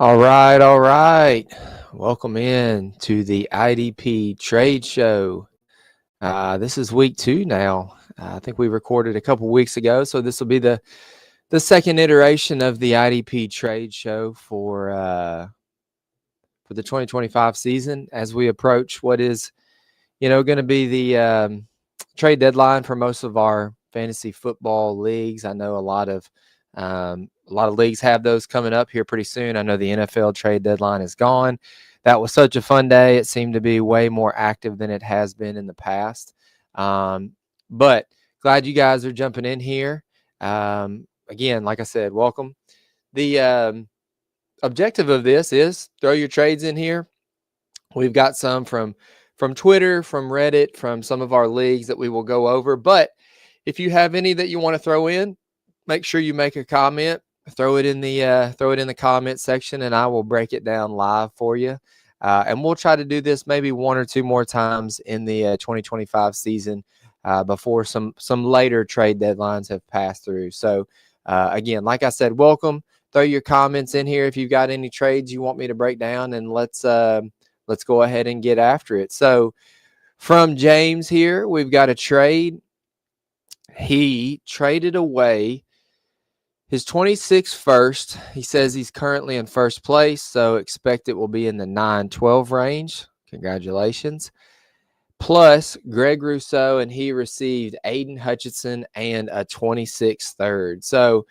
All right, all right. Welcome in to the IDP Trade Show. This is week 2 now. I think we recorded a couple weeks ago, so this will be the second iteration of the IDP Trade Show for the 2025 season as we approach what is, going to be the trade deadline for most of our fantasy football leagues. I know a lot of leagues have those coming up here pretty soon. I know the NFL trade deadline is gone. That was such a fun day. It seemed to be way more active than it has been in the past. But glad you guys are jumping in here. Again, like I said, welcome. The objective of this is throw your trades in here. We've got some from Twitter, from Reddit, from some of our leagues that we will go over. But if you have any that you want to throw in, make sure you make a comment. Throw it in the comment section, and I will break it down live for you. And we'll try to do this maybe one or two more times in the 2025 season before some later trade deadlines have passed through. So again, like I said, welcome. Throw your comments in here if you've got any trades you want me to break down, and let's go ahead and get after it. So from James here, we've got a trade. He traded away his 26th first. He says he's currently in first place, so expect it will be in the 9-12 range. Congratulations. Plus Greg Rousseau, and he received Aiden Hutchinson and a 26th third. So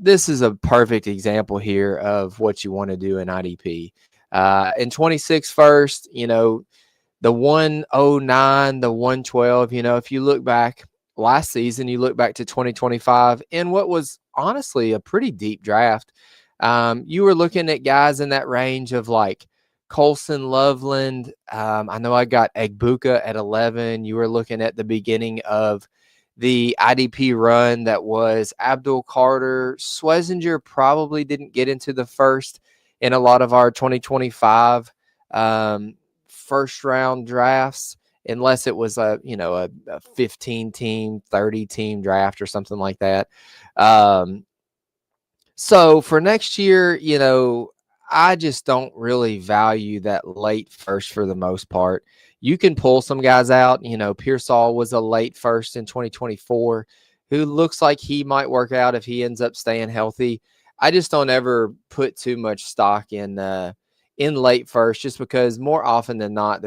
this is a perfect example here of what you want to do in IDP. In 26 first, the 109, the 112, if you look back last season, you look back to 2025 in what was honestly a pretty deep draft. You were looking at guys in that range of like Colson, Loveland. I know I got Egbuka at 11. You were looking at the beginning of the IDP run that was Abdul Carter. Swessinger probably didn't get into the first in a lot of our 2025 first round drafts, unless it was a 15 team, 30 team draft or something like that. So for next year, I just don't really value that late first for the most part. You can pull some guys out. Pearsall was a late first in 2024 who looks like he might work out if he ends up staying healthy. I just don't ever put too much stock in late first, just because more often than not,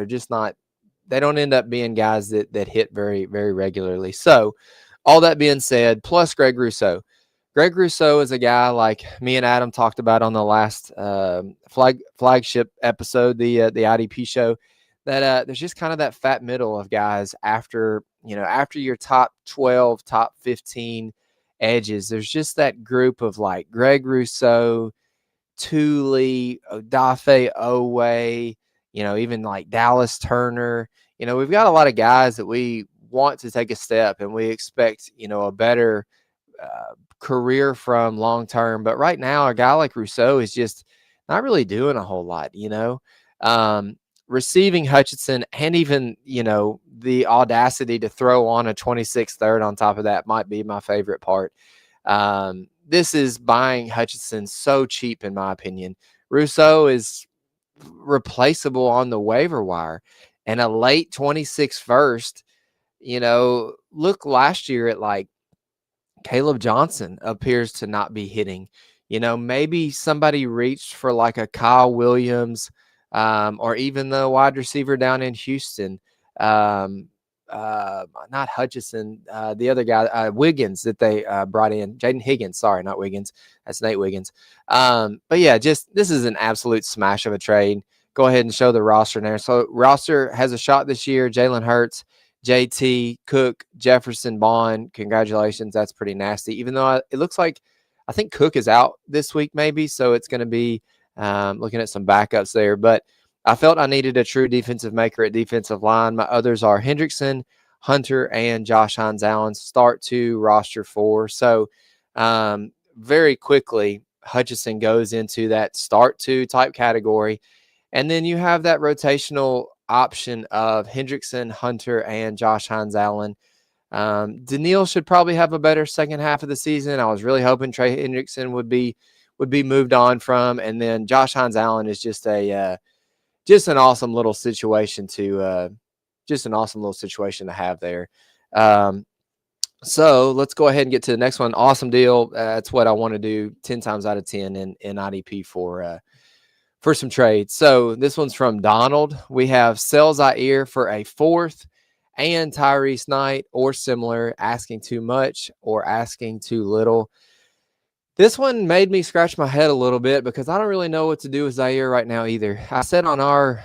they don't end up being guys that hit very, very regularly. So all that being said, plus Greg Rousseau. Greg Rousseau is a guy like me and Adam talked about on the last flagship episode, the IDP show, that there's just kind of that fat middle of guys after your top 12, top 15 edges. There's just that group of like Greg Rousseau, Thule, Odafe Owe, even like Dallas Turner. We've got a lot of guys that we want to take a step, and we expect, a better career from long term. But right now, a guy like Rousseau is just not really doing a whole lot, receiving Hutchinson, and even, the audacity to throw on a 26th third on top of that might be my favorite part. This is buying Hutchinson so cheap, in my opinion. Rousseau is replaceable on the waiver wire, and a late 26 first, look last year at like Caleb Johnson appears to not be hitting. Maybe somebody reached for like a Kyle Williams, or even the wide receiver down in Houston, not Hutchinson, the other guy, Wiggins, that they brought in. Jaden Higgins, sorry, not Wiggins. That's Nate Wiggins. But yeah, just this is an absolute smash of a trade. Go ahead and show the roster there. So roster has a shot this year. Jalen Hurts, JT, Cook, Jefferson, Bond. Congratulations. That's pretty nasty. Even though it looks like I think Cook is out this week maybe, so it's going to be looking at some backups there. But I felt I needed a true defensive maker at defensive line. My others are Hendrickson, Hunter, and Josh Hines-Allen. Start 2, roster 4. So very quickly, Hutchinson goes into that start 2 type category. And then you have that rotational option of Hendrickson, Hunter, and Josh Hines-Allen. Daniil should probably have a better second half of the season. I was really hoping Trey Hendrickson would be would be moved on from. And then Josh Hines Allen is just an awesome little situation to have there. So let's go ahead and get to the next one. Awesome deal. That's what I want to do 10 times out of 10 in IDP for some trades. So this one's from Donald. We have sell Zaire for a fourth and Tyrese Knight or similar, asking too much or asking too little. This one made me scratch my head a little bit because I don't really know what to do with Zaire right now either. I said on our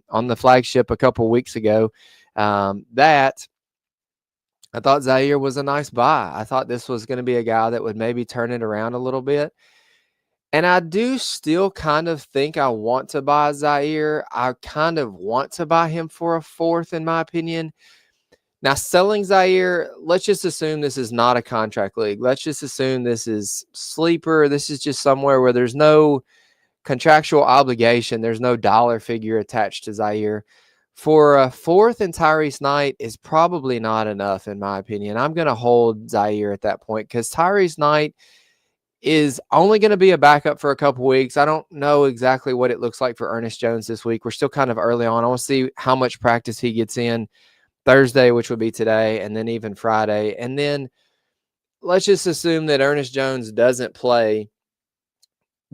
on the flagship a couple weeks ago that I thought Zaire was a nice buy. I thought this was going to be a guy that would maybe turn it around a little bit. And I do still kind of think I want to buy Zaire. I kind of want to buy him for a fourth, in my opinion. Now, selling Zaire, let's just assume this is not a contract league. Let's just assume this is sleeper. This is just somewhere where there's no contractual obligation. There's no dollar figure attached to Zaire. For a fourth and Tyrese Knight is probably not enough, in my opinion. I'm going to hold Zaire at that point because Tyrese Knight is only going to be a backup for a couple weeks. I don't know exactly what it looks like for Ernest Jones this week. We're still kind of early on. I want to see how much practice he gets in Thursday, which would be today, and then even Friday. And then let's just assume that Ernest Jones doesn't play.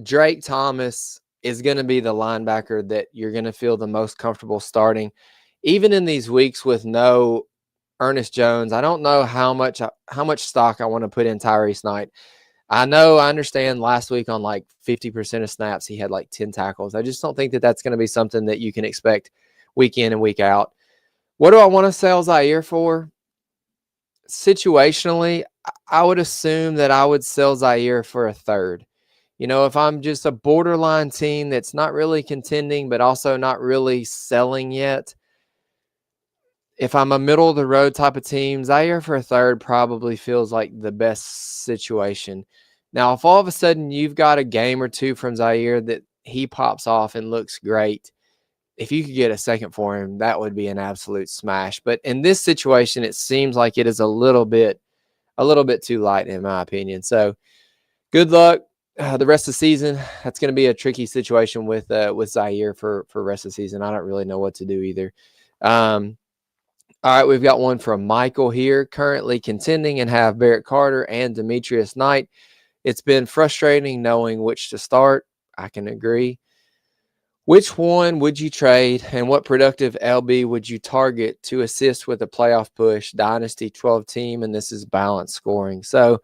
Drake Thomas is going to be the linebacker that you're going to feel the most comfortable starting. Even in these weeks with no Ernest Jones, I don't know how much stock I want to put in Tyrese Knight. I understand last week on like 50% of snaps, he had like 10 tackles. I just don't think that that's going to be something that you can expect week in and week out. What do I want to sell Zaire for? Situationally, I would assume that I would sell Zaire for a third. If I'm just a borderline team that's not really contending, but also not really selling yet, if I'm a middle of the road type of team, Zaire for a third probably feels like the best situation. Now, if all of a sudden you've got a game or two from Zaire that he pops off and looks great, if you could get a second for him, that would be an absolute smash. But in this situation, it seems like it is a little bit too light, in my opinion. So good luck the rest of the season. That's going to be a tricky situation with Zaire for rest of the season. I don't really know what to do either. All right, we've got one from Michael here. Currently contending and have Barrett Carter and Demetrius Knight. It's been frustrating knowing which to start. I can agree. Which one would you trade and what productive LB would you target to assist with a playoff push, Dynasty 12 team? And this is balanced scoring. So,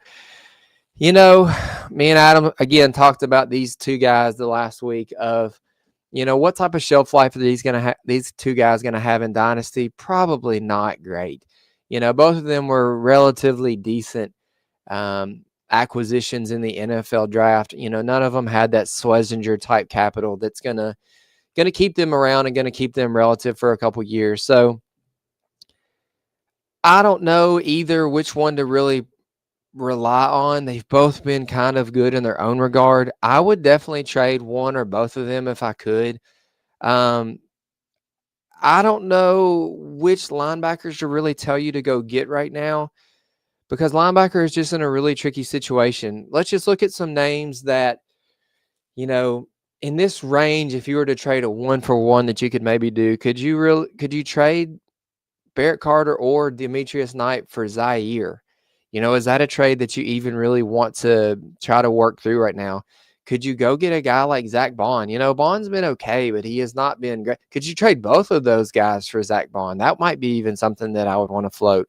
me and Adam, again, talked about these two guys the last week of, what type of shelf life are these two guys going to have in Dynasty? Probably not great. Both of them were relatively decent acquisitions in the NFL draft. None of them had that Schlesinger type capital that's going to keep them around and going to keep them relative for a couple years. So I don't know either which one to really rely on. They've both been kind of good in their own regard. I would definitely trade one or both of them if I could. I don't know which linebackers to really tell you to go get right now because linebacker is just in a really tricky situation. Let's just look at some names that, in this range, if you were to trade a 1-for-1 that you could maybe do, could you trade Barrett Carter or Demetrius Knight for Zaire? Is that a trade that you even really want to try to work through right now? Could you go get a guy like Zach Bond? Bond's been okay, but he has not been great. Could you trade both of those guys for Zach Bond? That might be even something that I would want to float.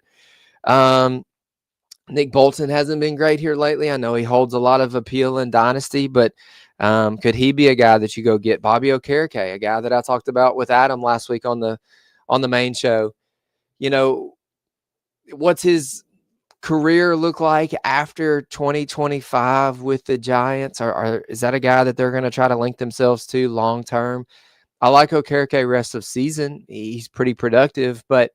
Nick Bolton hasn't been great here lately. I know he holds a lot of appeal in Dynasty, but could he be a guy that you go get? Bobby Okereke, a guy that I talked about with Adam last week on the main show. What's his career look like after 2025 with the Giants? Is that a guy that they're going to try to link themselves to long term? I like Okereke rest of season. He's pretty productive, but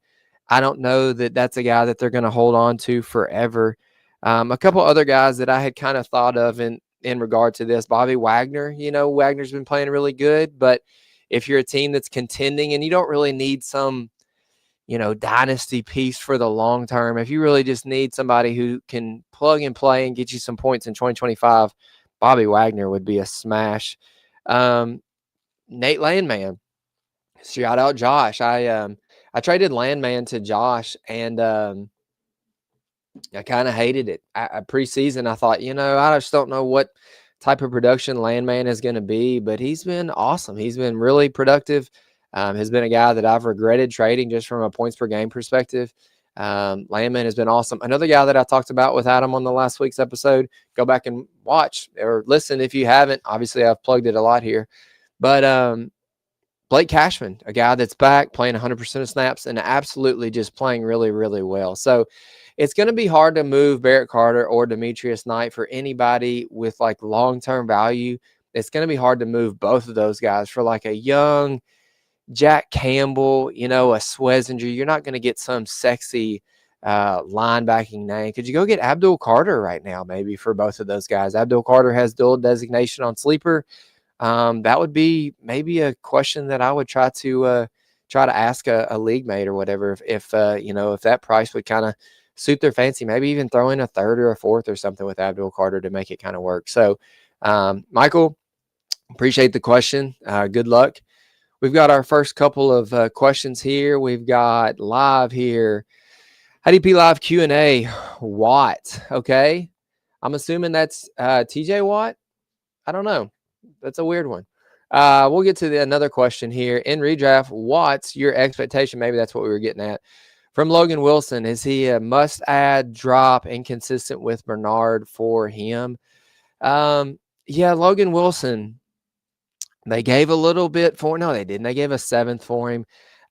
I don't know that that's a guy that they're going to hold on to forever. A couple other guys that I had kind of thought of in regard to this, Bobby Wagner. Wagner's been playing really good, but if you're a team that's contending and you don't really need some, dynasty piece for the long term, if you really just need somebody who can plug and play and get you some points in 2025, Bobby Wagner would be a smash. Nate Landman, shout out Josh. I traded Landman to Josh, and I kind of hated it. Preseason, I thought, I just don't know what type of production Landman is going to be, but he's been awesome. He's been really productive. Has been a guy that I've regretted trading just from a points per game perspective. Landman has been awesome. Another guy that I talked about with Adam on the last week's episode, go back and watch or listen if you haven't. Obviously, I've plugged it a lot here. But Blake Cashman, a guy that's back playing 100% of snaps and absolutely just playing really, really well. So it's going to be hard to move Barrett Carter or Demetrius Knight for anybody with like long-term value. It's going to be hard to move both of those guys for like a young Jack Campbell, a Swessinger. You're not going to get some sexy linebacking name. Could you go get Abdul Carter right now maybe for both of those guys? Abdul Carter has dual designation on sleeper. That would be maybe a question that I would try to ask a league mate or whatever. If that price would kind of suit their fancy, maybe even throw in a third or a fourth or something with Abdul Carter to make it kind of work. So, Michael, appreciate the question. Good luck. We've got our first couple of questions here. We've got live here. IDP Live Q&A. Watt. Okay. I'm assuming that's TJ Watt. I don't know. That's a weird one. We'll get to another question here. In redraft, what's your expectation? Maybe that's what we were getting at. From Logan Wilson, is he a must-add drop inconsistent with Bernard for him? Yeah, Logan Wilson, they gave a little bit for – no, they didn't. They gave a 7th for him.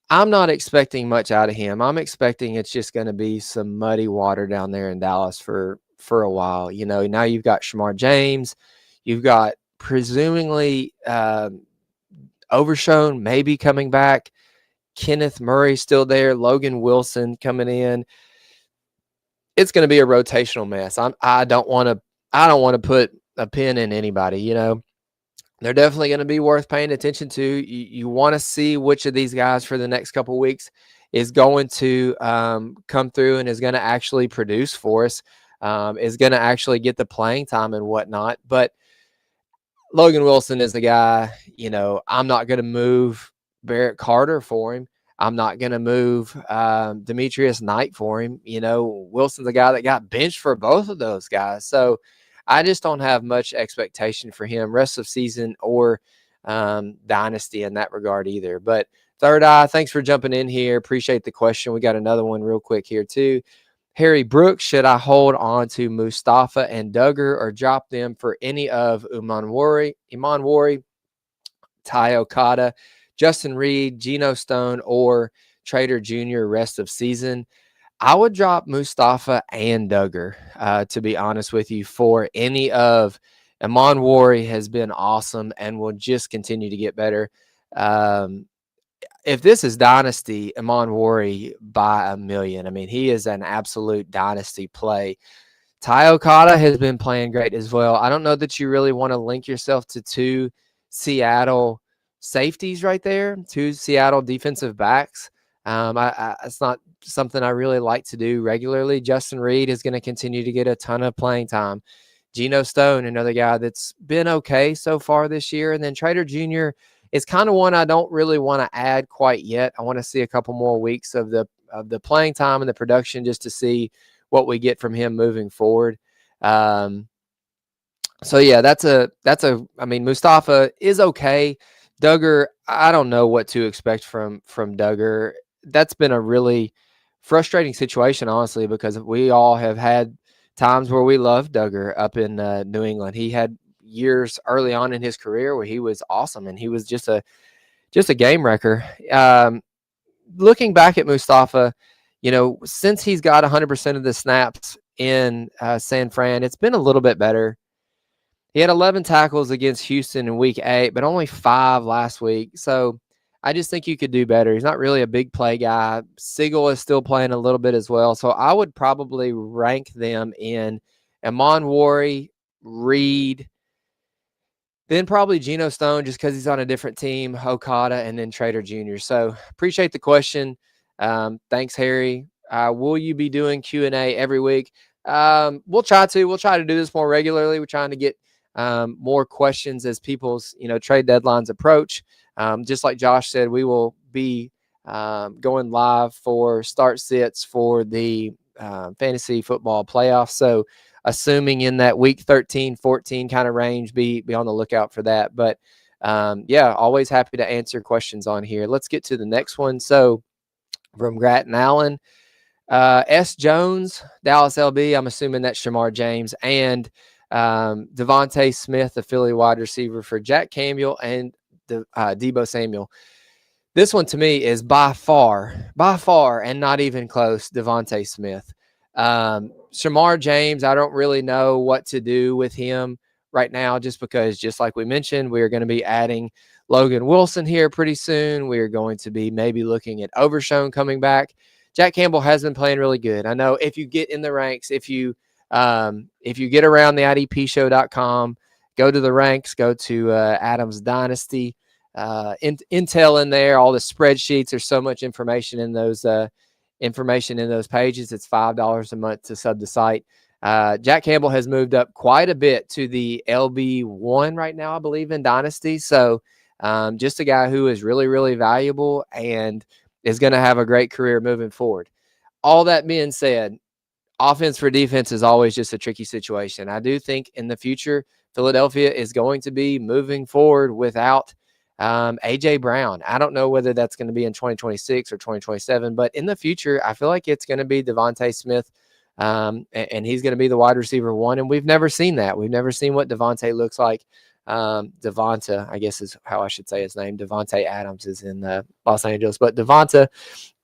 I'm not expecting much out of him. I'm expecting it's just going to be some muddy water down there in Dallas for a while. Now you've got Shamar James. You've got presumably Overshown maybe coming back. Kenneth Murray still there. Logan Wilson coming in. It's going to be a rotational mess. I don't want to put a pin in anybody. They're definitely going to be worth paying attention to. You want to see which of these guys for the next couple of weeks is going to come through and is going to actually produce for us, is going to actually get the playing time and whatnot. But Logan Wilson is the guy, I'm not going to move Barrett Carter for him. I'm not going to move Demetrius Knight for him. Wilson's the guy that got benched for both of those guys. So I just don't have much expectation for him rest of season or dynasty in that regard either. But Third Eye, thanks for jumping in here. Appreciate the question. We got another one real quick here too. Harry Brooks, should I hold on to Mustafa and Duggar or drop them for any of Iman Wari, Ty Okada, Justin Reed, Geno Stone, or Trader Jr. rest of season? I would drop Mustafa and Duggar, to be honest with you, for any of Iman Wari has been awesome and will just continue to get better. If this is dynasty, Iman Wari by a million. I mean, he is an absolute dynasty play. Ty Okada has been playing great as well. I don't know that you really want to link yourself to two Seattle safeties right there, two Seattle defensive backs. It's not something I really like to do regularly. Justin Reed is going to continue to get a ton of playing time. Geno Stone, another guy that's been okay so far this year. And then Trader Jr. is kind of one I don't really want to add quite yet. I want to see a couple more weeks of the playing time and the production just to see what we get from him moving forward. So yeah, I mean, Mustafa is okay. Duggar, I don't know what to expect from Duggar. That's been a really frustrating situation, honestly, because we all have had times where we loved Duggar up in New England. He had years early on in his career where he was awesome and he was just a game wrecker. Looking back at Mustafa, since he's got 100% of the snaps in San Fran, it's been a little bit better. He had 11 tackles against Houston in week 8, but only 5 last week. So I just think you could do better. He's not really a big play guy. Sigel is still playing a little bit as well. So I would probably rank them in Iman Wari, Reed, then probably Geno Stone just because he's on a different team, Okada, and then Trader Jr. So appreciate the question. Thanks, Harry. Will you be doing Q&A every week? We'll try to do this more regularly. We're trying to get more questions as people's trade deadlines approach. Just like Josh said, we will be going live for start sits for the fantasy football playoffs. So assuming in that week 13, 14 kind of range, be on the lookout for that. But yeah, always happy to answer questions on here. Let's get to the next one. So from Grattan Allen, S. Jones, Dallas LB, I'm assuming that's Shamar James, and Devontae Smith, the Philly wide receiver for Jack Campbell and Deebo Samuel. This one to me is by far, and not even close, Devontae Smith. Shamar James, I don't really know what to do with him right now, just because, just like we mentioned, we are going to be adding Logan Wilson here pretty soon. We are going to be maybe looking at Overshown coming back. Jack Campbell has been playing really good. I know if you get in the ranks, if you get around the IDPshow.com, go to the ranks, go to Adams Dynasty, intel in there, all the spreadsheets. There's so much information in those pages. It's $5 a month to sub the site. Jack Campbell has moved up quite a bit to the LB1 right now, I believe, in Dynasty. So just a guy who is really, really valuable and is going to have a great career moving forward. All that being said, offense for defense is always just a tricky situation. I do think in the future, Philadelphia is going to be moving forward without A.J. Brown. I don't know whether that's going to be in 2026 or 2027, but in the future, I feel like it's going to be Devontae Smith, and he's going to be the wide receiver one, and we've never seen that. We've never seen what Devontae looks like. Devonta, I guess is how I should say his name. Devontae Adams is in Los Angeles, but Devonta,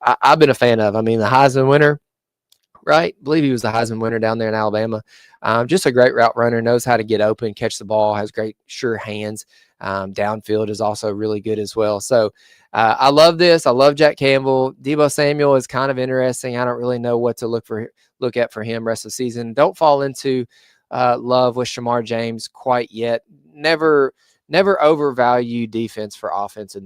I've been a fan of. I mean, the Heisman winner, right? I believe he was the Heisman winner down there in Alabama. Just a great route runner, knows how to get open, catch the ball, has great, sure hands. Downfield is also really good as well. So I love this. I love Jack Campbell. Deebo Samuel is kind of interesting. I don't really know what to look at for him rest of the season. Don't fall into love with Shamar James quite yet. Never overvalue defense for offense in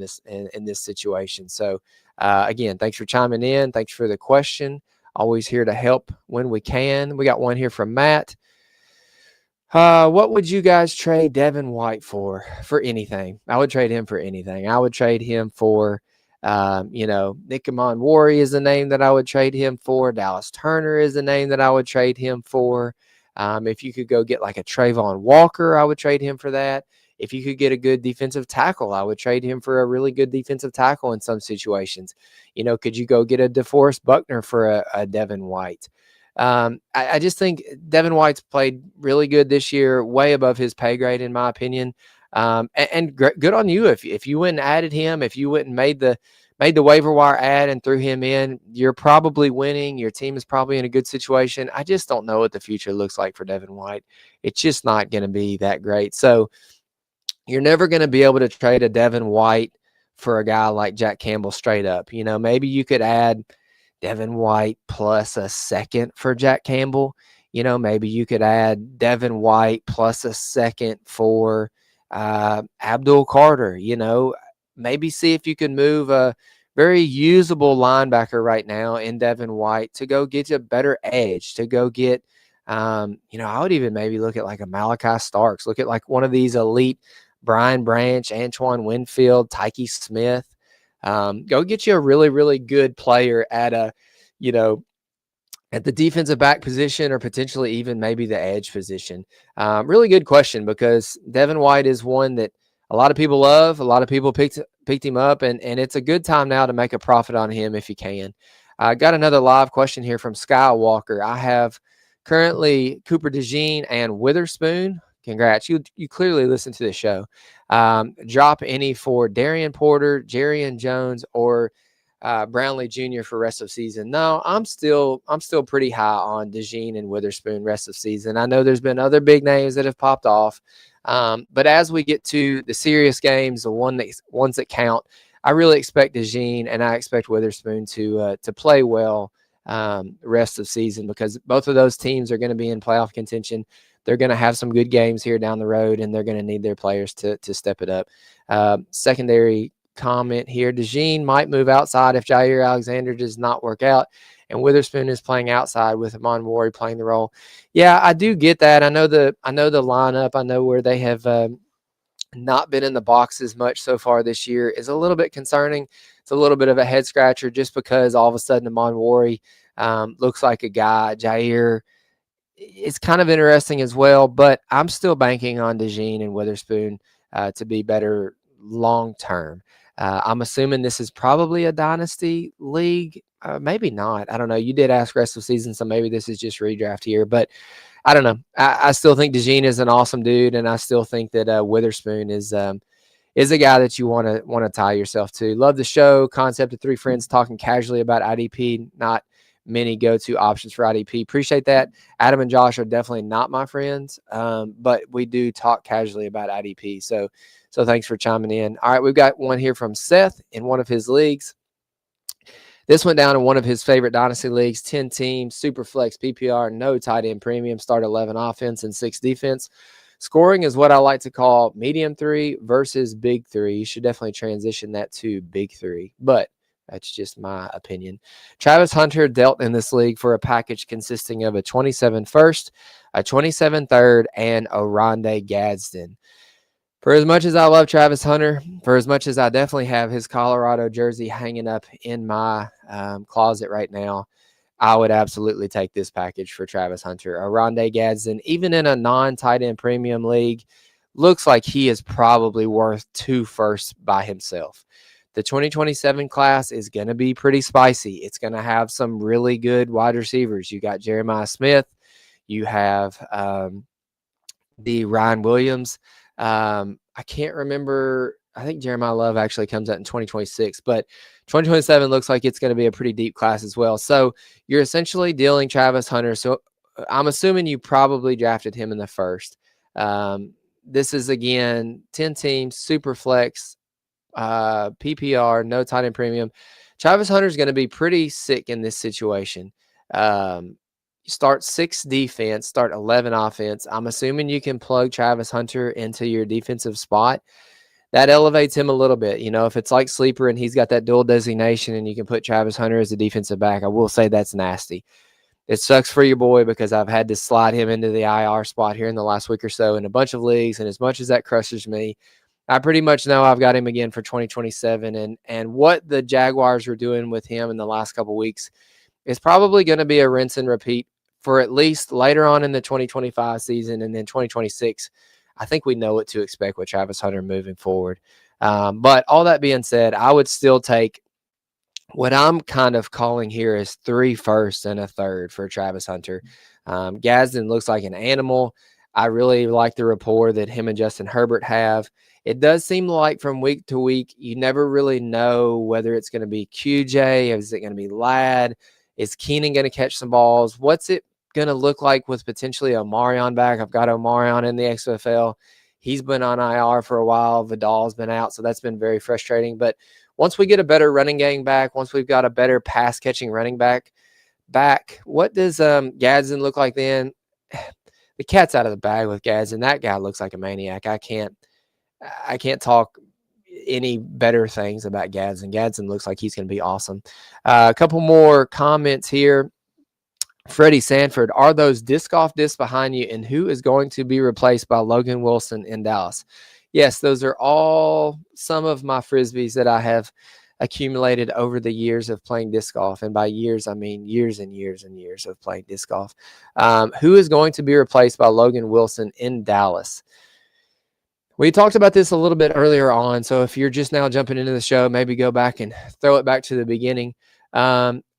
this situation. So again, thanks for chiming in. Thanks for the question. Always here to help when we can. We got one here from Matt. What would you guys trade Devin White for? For anything. I would trade him for anything. I would trade him for, Nick Amon-Wari is the name that I would trade him for. Dallas Turner is the name that I would trade him for. If you could go get like a Trayvon Walker, I would trade him for that. If you could get a good defensive tackle, I would trade him for a really good defensive tackle in some situations. Could you go get a DeForest Buckner for a Devin White? I just think Devin White's played really good this year, way above his pay grade, in my opinion. And good on you if you went and added him, if you went and made the waiver wire ad and threw him in, you're probably winning. Your team is probably in a good situation. I just don't know what the future looks like for Devin White. It's just not going to be that great. So you're never going to be able to trade a Devin White for a guy like Jack Campbell straight up. Maybe you could add Devin White plus a second for Jack Campbell. Maybe you could add Devin White plus a second for Abdul Carter. Maybe see if you can move a very usable linebacker right now in Devin White to go get a better edge, to go get, I would even maybe look at like a Malachi Starks, look at like one of these elite Brian Branch, Antoine Winfield, Tyke Smith. Go get you a really, really good player at at the defensive back position, or potentially even maybe the edge position. Really good question, because Devin White is one that a lot of people love. A lot of people picked him up, and it's a good time now to make a profit on him if you can. I got another live question here from Skywalker. I have currently Cooper DeJean and Witherspoon. Congrats. You clearly listen to the show. Drop any for Darian Porter, Jerrion Jones, or Brownlee Jr. for rest of season. No, I'm still pretty high on DeJean and Witherspoon rest of season. I know there's been other big names that have popped off. But as we get to the serious games, the ones that count, I really expect DeJean and I expect Witherspoon to play well rest of season, because both of those teams are going to be in playoff contention. They're going to have some good games here down the road, and they're going to need their players to step it up. Secondary comment here. DeJean might move outside if Jair Alexander does not work out. and Witherspoon is playing outside with Amon Wari playing the role. Yeah, I do get that. I know the lineup. I know where they have not been in the box as much so far this year is a little bit concerning. It's a little bit of a head scratcher just because all of a sudden Amon Wari looks like a guy. Jair, it's kind of interesting as well, but I'm still banking on DeJean and Witherspoon to be better long term. I'm assuming this is probably a dynasty league. Maybe not. I don't know. You did ask rest of season, so maybe this is just redraft here. But I don't know. I still think DeJean is an awesome dude, and I still think that Witherspoon is a guy that you want to tie yourself to. Love the show. Concept of three friends talking casually about IDP. Not many go-to options for IDP. Appreciate that. Adam and Josh are definitely not my friends, but we do talk casually about IDP. So thanks for chiming in. All right, we've got one here from Seth in one of his leagues. This went down in one of his favorite dynasty leagues, 10 teams, super flex PPR, no tight end premium, start 11 offense and 6 defense. Scoring is what I like to call medium 3 versus big 3. You should definitely transition that to big 3, but that's just my opinion. Travis Hunter dealt in this league for a package consisting of a 27 first, a 27 third, and a Rondé Gadsden. For as much as I love Travis Hunter, for as much as I definitely have his Colorado jersey hanging up in my closet right now, I would absolutely take this package for Travis Hunter. A Rondé Gadsden, even in a non-tight end premium league, looks like he is probably worth 2 firsts by himself. The 2027 class is going to be pretty spicy. It's going to have some really good wide receivers. You got Jeremiah Smith. You have the Ryan Williams. I can't remember. I think Jeremiah Love actually comes out in 2026, but 2027 looks like it's going to be a pretty deep class as well. So you're essentially dealing Travis Hunter. So I'm assuming you probably drafted him in the first. This is, again, 10 teams, super flex, PPR, no tight end premium. Travis Hunter is going to be pretty sick in this situation. Start 6 defense, start 11 offense. I'm assuming you can plug Travis Hunter into your defensive spot. That elevates him a little bit. You know, if it's like sleeper and he's got that dual designation and you can put Travis Hunter as a defensive back, I will say that's nasty. It sucks for your boy because I've had to slide him into the IR spot here in the last week or so in a bunch of leagues, and as much as that crushes me, I pretty much know I've got him again for 2027. And what the Jaguars are doing with him in the last couple of weeks is probably going to be a rinse and repeat for at least later on in the 2025 season, and then 2026. I think we know what to expect with Travis Hunter moving forward. But all that being said, I would still take what I'm kind of calling here is 3 firsts and a third for Travis Hunter. Gadsden looks like an animal. I really like the rapport that him and Justin Herbert have. It does seem like from week to week, you never really know whether it's going to be QJ, is it going to be Ladd, is Keenan going to catch some balls? What's it going to look like with potentially Omarion back? I've got Omarion in the XFL. He's been on IR for a while. Vidal's been out, so that's been very frustrating. But once we get a better running game back, once we've got a better pass-catching running back, what does Gadsden look like then? The cat's out of the bag with Gadsden. That guy looks like a maniac. I can't talk any better things about Gadsden. Gadsden looks like he's going to be awesome. A couple more comments here. Freddie Sanford, are those disc off discs behind you, and who is going to be replaced by Logan Wilson in Dallas? Yes, those are all some of my Frisbees that I have accumulated over the years of playing disc golf. And by years, I mean years and years and years of playing disc golf. Who is going to be replaced by Logan Wilson in Dallas? We talked about this a little bit earlier on, so if you're just now jumping into the show, maybe go back and throw it back to the beginning.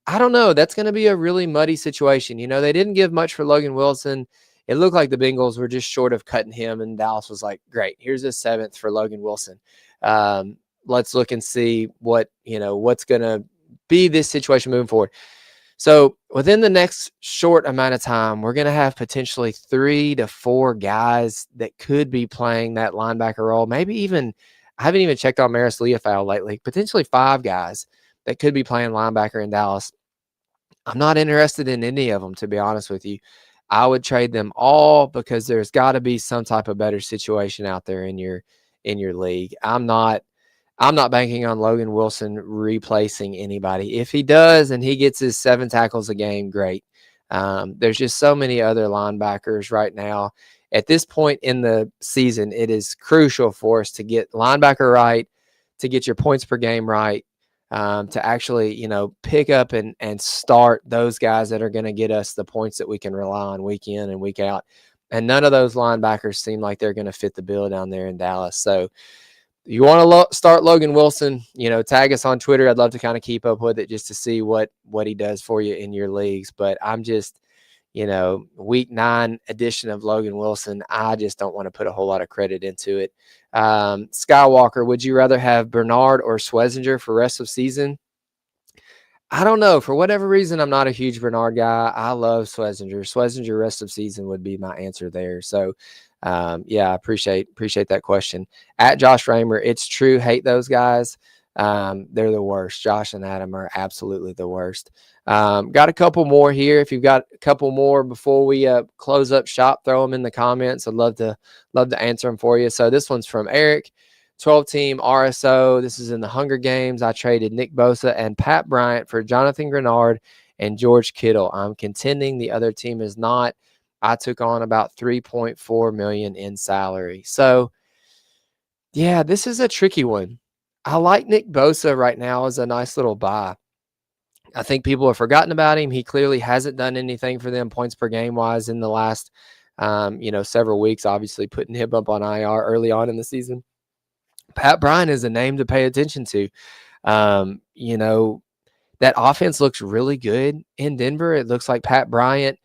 I don't know. That's going to be a really muddy situation. You know, they didn't give much for Logan Wilson. It looked like the Bengals were just short of cutting him, and Dallas was like, great, here's a 7th for Logan Wilson. Let's look and see what's going to be this situation moving forward. So within the next short amount of time, we're going to have potentially 3 to 4 guys that could be playing that linebacker role. Maybe even, I haven't even checked on Maris Leofau lately, potentially 5 guys that could be playing linebacker in Dallas. I'm not interested in any of them, to be honest with you. I would trade them all because there's got to be some type of better situation out there in your league. I'm not I'm not banking on Logan Wilson replacing anybody. If he does and he gets his 7 tackles a game, great. There's just so many other linebackers right now. At this point in the season, it is crucial for us to get linebacker right, to get your points per game right, to actually, pick up and start those guys that are going to get us the points that we can rely on week in and week out. And none of those linebackers seem like they're going to fit the bill down there in Dallas. So you want to start Logan Wilson, tag us on Twitter. I'd love to kind of keep up with it just to see what he does for you in your leagues. But I'm just, week 9 edition of Logan Wilson, I just don't want to put a whole lot of credit into it. Skywalker, would you rather have Bernard or Schlesinger for rest of season? I don't know. For whatever reason, I'm not a huge Bernard guy. I love Schlesinger. Schlesinger rest of season would be my answer there. So, yeah, I appreciate that question. At Josh Raymer, it's true. Hate those guys. They're the worst. Josh and Adam are absolutely the worst. Got a couple more here. If you've got a couple more before we close up shop, throw them in the comments. I'd love to answer them for you. So this one's from Eric. 12-team RSO. This is in the Hunger Games. I traded Nick Bosa and Pat Bryant for Jonathan Grenard and George Kittle. I'm contending the other team is not. I took on about $3.4 million in salary. So, yeah, this is a tricky one. I like Nick Bosa right now as a nice little buy. I think people have forgotten about him. He clearly hasn't done anything for them points per game wise in the last, several weeks, obviously putting him up on IR early on in the season. Pat Bryant is a name to pay attention to. That offense looks really good in Denver. It looks like Pat Bryant,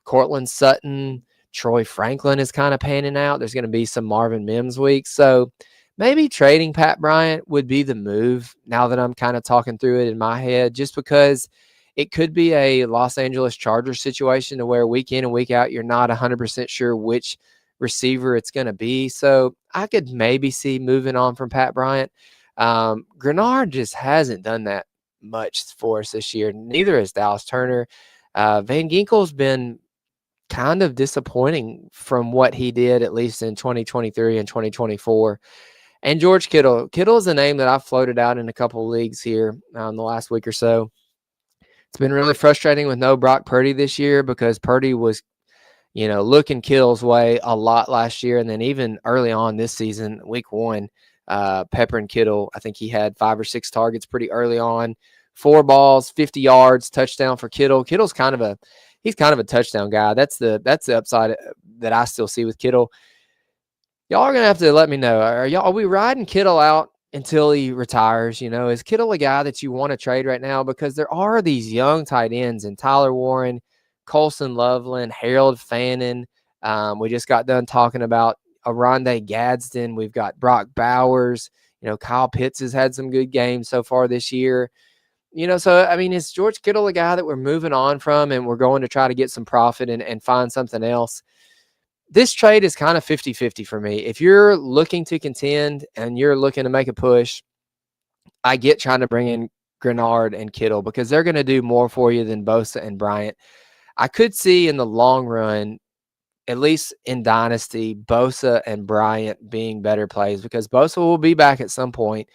Cortland Sutton, Troy Franklin is kind of panning out. There's going to be some Marvin Mims weeks. So maybe trading Pat Bryant would be the move now that I'm kind of talking through it in my head, just because it could be a Los Angeles Chargers situation to where week in and week out, you're not 100% sure which receiver it's going to be. So I could maybe see moving on from Pat Bryant. Grenard just hasn't done that much for us this year. Neither has Dallas Turner. Van Ginkel's been kind of disappointing from what he did, at least in 2023 and 2024. And George Kittle. Kittle is a name that I've floated out in a couple of leagues here the last week or so. It's been really frustrating with no Brock Purdy this year because Purdy was looking Kittle's way a lot last year. And then even early on this season, week 1, Pepper and Kittle, I think he had 5 or 6 targets pretty early on, 4 balls, 50 yards, touchdown for Kittle. Kittle's kind of a touchdown guy. That's the upside that I still see with Kittle. Y'all are going to have to let me know. Are we riding Kittle out until he retires? Is Kittle a guy that you want to trade right now? Because there are these young tight ends and Tyler Warren, Colson Loveland, Harold Fannin. We just got done talking about Aronde Gadsden. We've got Brock Bowers. Kyle Pitts has had some good games so far this year. So, is George Kittle a guy that we're moving on from and we're going to try to get some profit and find something else? This trade is kind of 50-50 for me. If you're looking to contend and you're looking to make a push, I get trying to bring in Grenard and Kittle because they're going to do more for you than Bosa and Bryant. I could see in the long run, at least in Dynasty, Bosa and Bryant being better plays because Bosa will be back at some point.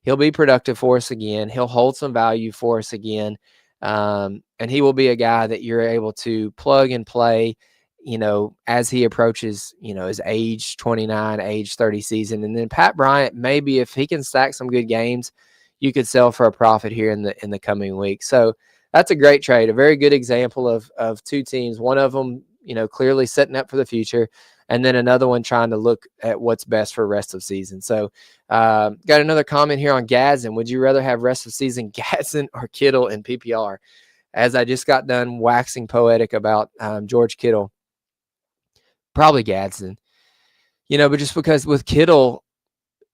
He'll be productive for us again. He'll hold some value for us again. And he will be a guy that you're able to plug and play, as he approaches, his age 29, age 30 season. And then Pat Bryant, maybe if he can stack some good games, you could sell for a profit here in the coming week. So that's a great trade, a very good example of 2 teams. One of them, clearly setting up for the future, and then another one trying to look at what's best for rest of season. So got another comment here on Gadsden. Would you rather have rest of season Gadsden or Kittle in PPR? As I just got done waxing poetic about George Kittle, probably Gadsden. But just because with Kittle,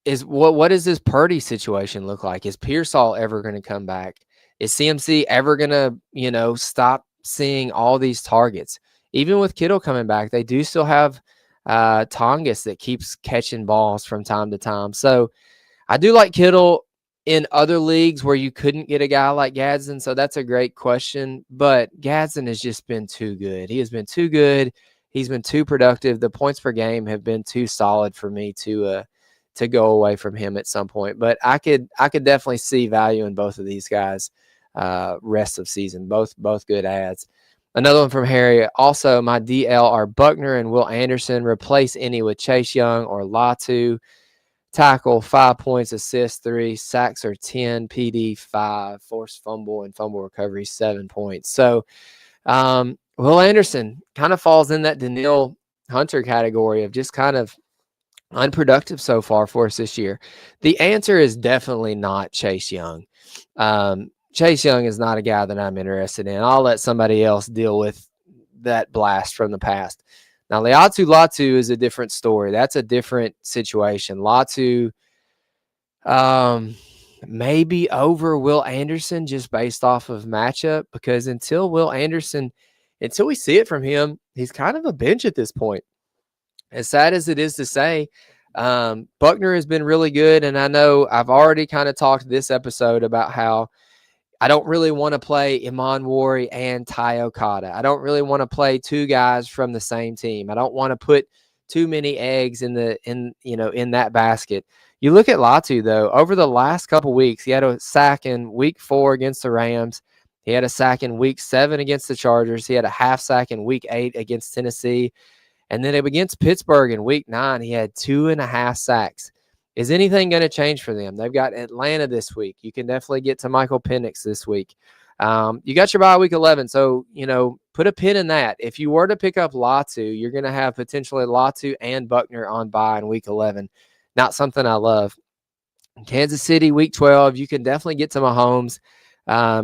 is what does this Purdy situation look like? Is Pearsall ever going to come back? Is CMC ever going to, stop seeing all these targets? Even with Kittle coming back, they do still have Tongas that keeps catching balls from time to time. So I do like Kittle in other leagues where you couldn't get a guy like Gadsden. So that's a great question. But Gadsden has just been too good. He has been too good. He's been too productive. The points per game have been too solid for me to to go away from him at some point. But I could definitely see value in both of these guys rest of season. Both good ads. Another one from Harry. Also, my DL are Buckner and Will Anderson. Replace any with Chase Young or Latu. Tackle 5 points, assist 3, sacks are 10, PD 5, forced fumble and fumble recovery 7 points. So Will Anderson kind of falls in that Daniil Hunter category of just kind of unproductive so far for us this year. The answer is definitely not Chase Young. Chase Young is not a guy that I'm interested in. I'll let somebody else deal with that blast from the past. Now, Latu is a different story. That's a different situation. Latu maybe over Will Anderson just based off of matchup, because until we see it from him, he's kind of a bench at this point. As sad as it is to say, Buckner has been really good, and I know I've already kind of talked this episode about how I don't really want to play Iman Wari and Ty Okada. I don't really want to play two guys from the same team. I don't want to put too many eggs in that basket. You look at Latu, though, over the last couple weeks, he had a sack in week 4 against the Rams. He had a sack in week 7 against the Chargers. He had a half sack in week 8 against Tennessee. And then against Pittsburgh in week 9, he had 2.5 sacks. Is anything going to change for them? They've got Atlanta this week. You can definitely get to Michael Penix this week. You got your bye week 11, so, put a pin in that. If you were to pick up Latu, you're going to have potentially Latu and Buckner on bye in week 11. Not something I love. Kansas City, week 12, you can definitely get to Mahomes.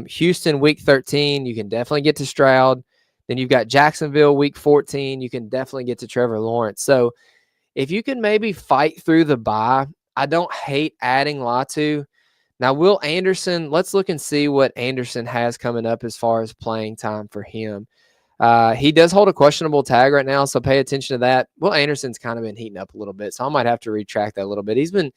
Houston, week 13, you can definitely get to Stroud. Then you've got Jacksonville, week 14, you can definitely get to Trevor Lawrence. So if you can maybe fight through the bye, I don't hate adding Latu. Now, Will Anderson, let's look and see what Anderson has coming up as far as playing time for him. He does hold a questionable tag right now, so pay attention to that. Will Anderson's kind of been heating up a little bit, so I might have to retract that a little bit. He's been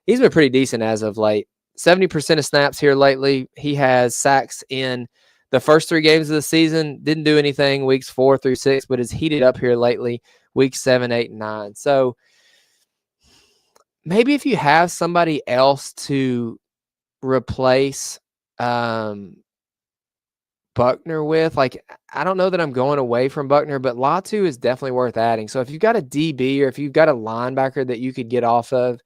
pretty decent as of late. 70% of snaps here lately. He has sacks in the first 3 games of the season. Didn't do anything weeks 4 through 6, but has heated up here lately, weeks 7, 8, and 9. So maybe if you have somebody else to replace Buckner with, I don't know that I'm going away from Buckner, but Latu is definitely worth adding. So if you've got a DB or if you've got a linebacker that you could get off of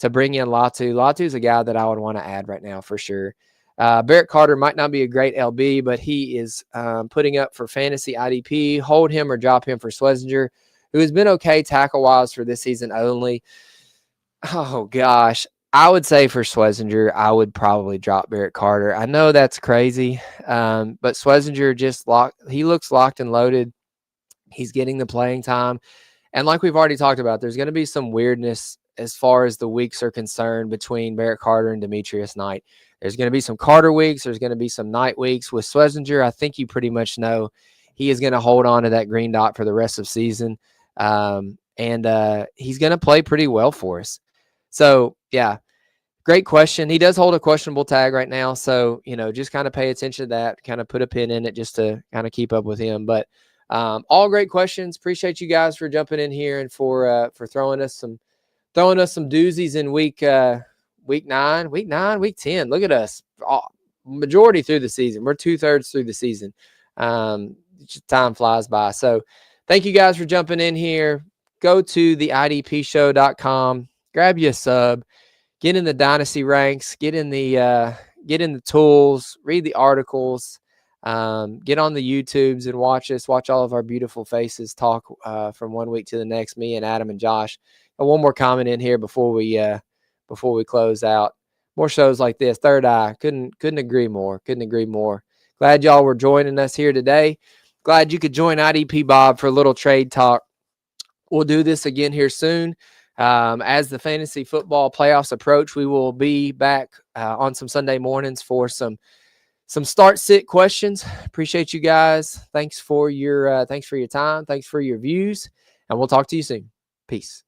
to bring in Latu is a guy that I would want to add right now for sure. Barrett Carter might not be a great LB, but he is putting up for fantasy IDP. Hold him or drop him for Schlesinger, who has been okay tackle-wise for this season only. Oh, gosh. I would say for Schlesinger, I would probably drop Barrett Carter. I know that's crazy, but Schlesinger he looks locked and loaded. He's getting the playing time. And like we've already talked about, there's going to be some weirdness as far as the weeks are concerned between Barrett Carter and Demetrius Knight. There's going to be some Carter weeks. There's going to be some Knight weeks. With Schlesinger, I think you pretty much know he is going to hold on to that green dot for the rest of the season. And he's going to play pretty well for us. So, yeah, great question. He does hold a questionable tag right now. So, just kind of pay attention to that, kind of put a pin in it just to kind of keep up with him. But all great questions. Appreciate you guys for jumping in here and for throwing us some doozies in week 9, week 10. Look at us. Majority through the season. We're 2/3 through the season. Time flies by. So thank you guys for jumping in here. Go to the idpshow.com, grab you a sub, get in the dynasty ranks, get in the tools, read the articles, get on the YouTubes and watch all of our beautiful faces talk from one week to the next, me and Adam and Josh. And one more comment in here before we close out. More shows like this. Third Eye. Couldn't agree more. Glad y'all were joining us here today. Glad you could join IDP Bob for a little trade talk. We'll do this again here soon. As the fantasy football playoffs approach, we will be back on some Sunday mornings for some start-sit questions. Appreciate you guys. Thanks for your time. Thanks for your views, and we'll talk to you soon. Peace.